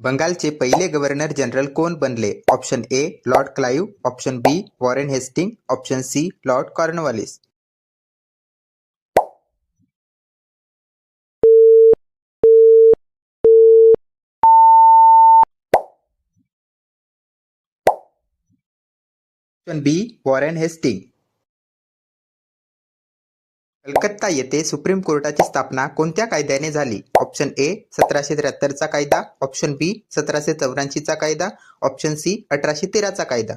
बंगालचे पहिले governor general कोण बनले? Option A lord Clive, option B Warren Hastings, option C lord Cornwallis. Option B Warren Hastings. Calcutta येथे supreme कोर्टाची स्थापना कोणत्या कायद्याने झाली? ऑप्शन ए 1773 चा कायदा, ऑप्शन बी 1784 चा कायदा, ऑप्शन सी 1813 चा कायदा.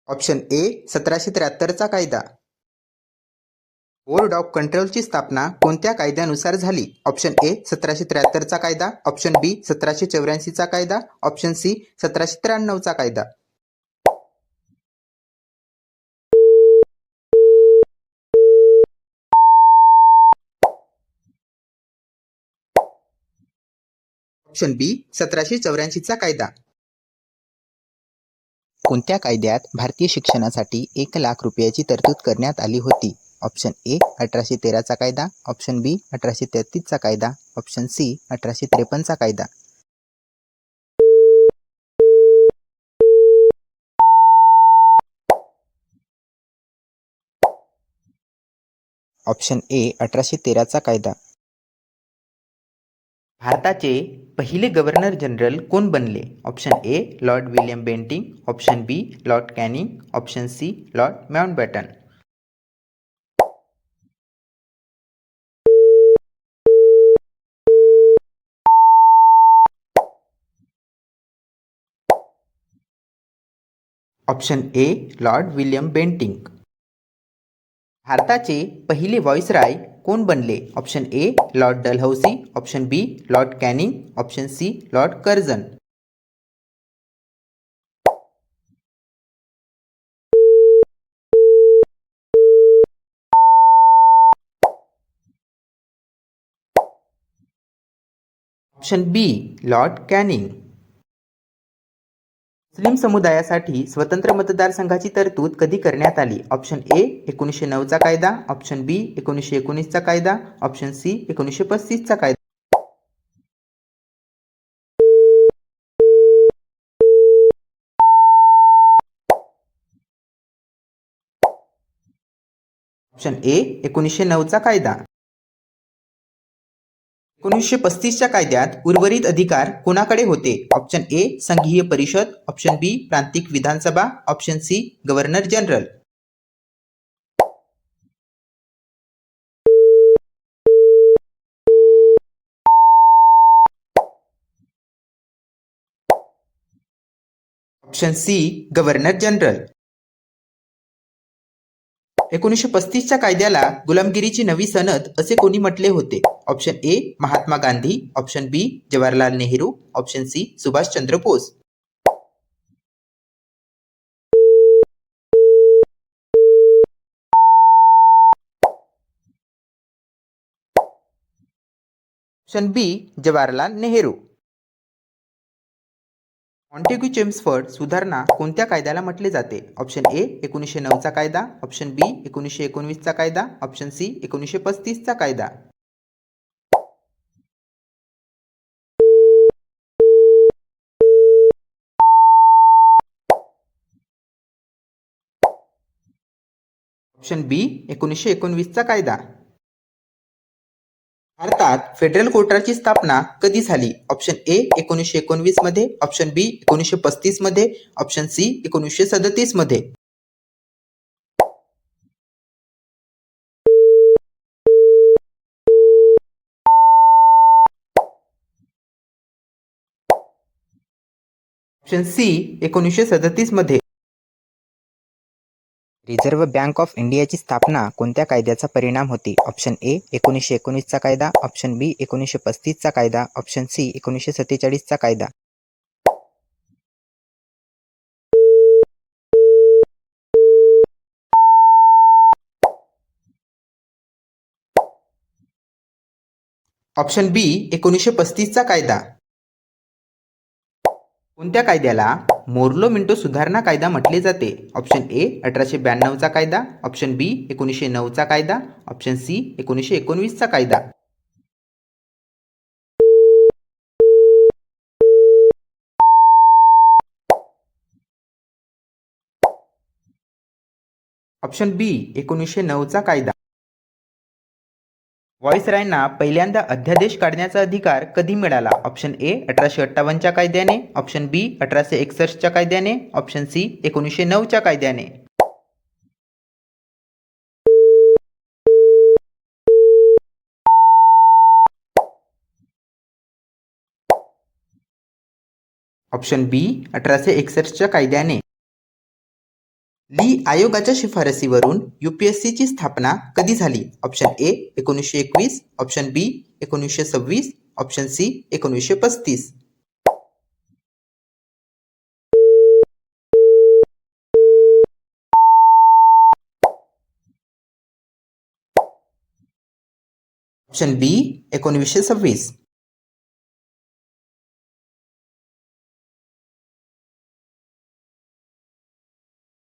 ऑप्शन ए 1773 चा कायदा. बोर्ड ऑफ कंट्रोलची स्थापना कोणत्या कायद्यानुसार झाली? ऑप्शन ए 1773 चा कायदा, ऑप्शन बी 1784 चा कायदा, ऑप्शन सी 1793 चा कायदा. ऑप्शन बी 1784 चा कायदा. कोणत्या कायद्यात भारतीय शिक्षणासाठी 1,00,000 रुपयाची तरतूद करण्यात आली होती? ऑप्शन ए 1813 चा कायदा, ऑप्शन बी 1833 चा कायदा, ऑप्शन सी 1853 चा कायदा. ऑप्शन ए 1813 चा कायदा. भारताचे पहिले गव्हर्नर जनरल कोण बनले? Option A lord William Bentinck, option B lord Canning, option C lord Mountbatten. Option A lord William Bentinck. भारताचे पहिले व्हाईसरॉय कोण बनले? Option A lord Dalhousie, option B lord Canning, option C lord Curzon. Option B lord Canning. मुस्लिम समुदायासाठी स्वतंत्र मतदारसंघाची तरतूद कधी करण्यात आली? ऑप्शन ए 1909 चा कायदा, ऑप्शन बी 1919 चा कायदा, ऑप्शन सी 1935 चा कायदा. ऑप्शन ए 1909 चा कायदा. 1935 च्या कायद्यात उर्वरित अधिकार कोणाकडे होते? ऑप्शन ए संघीय परिषद, ऑप्शन बी प्रांतिक विधानसभा, option C governor general. Option C governor general. 1935 च्या कायद्याला गुलामगिरीची नवी सनद असे कोणी म्हटले होते? Option A Mahatma Gandhi, option B Jawaharlal Nehru, option C Subhash Chandra Bose. Option B Jawaharlal Nehru. Montagu Chelmsford सुधारणा कोणत्या कायद्याला म्हटले जाते? ऑप्शन ए 1909 चा कायदा, ऑप्शन बी 1919 चा कायदा, ऑप्शन सी 1935 चा कायदा. ऑप्शन बी 1919 चा कायदा. भारतात फेडरल कोर्टाची स्थापना कधी झाली? ऑप्शन ए 1919 मध्ये, ऑप्शन बी 1935 मध्ये, ऑप्शन सी 1937 मध्ये. ऑप्शन सी 1937 मध्ये. रिझर्व्ह बँक ऑफ इंडियाची स्थापना कोणत्या कायद्याचा परिणाम होती? ऑप्शन ए 1919 चा कायदा, ऑप्शन बी 1935 चा कायदा, ऑप्शन सी 1947 चा कायदा. ऑप्शन बी 1935 चा कायदा. कोणत्या कायद्याला मोर्लो मिंटो सुधारणा कायदा म्हटले जाते? ऑप्शन ए 1892चा कायदा, ऑप्शन बी 1909चा कायदा, ऑप्शन सी 1919चा कायदा. ऑप्शन बी 1909चा कायदा. व्हॉइसरॉयना पहिल्यांदा अध्यादेश काढण्याचा अधिकार कधी मिळाला? ऑप्शन ए 1858च्या कायद्याने, ऑप्शन बी 1861च्या कायद्याने, ऑप्शन सी 1909च्या कायद्याने. ऑप्शन बी 1861च्या कायद्याने. ली आयोगाच्या शिफारसीवरून UPSCची स्थापना कधी झाली? Option A 1921, option B 1926, option C 1935. Option B 1926.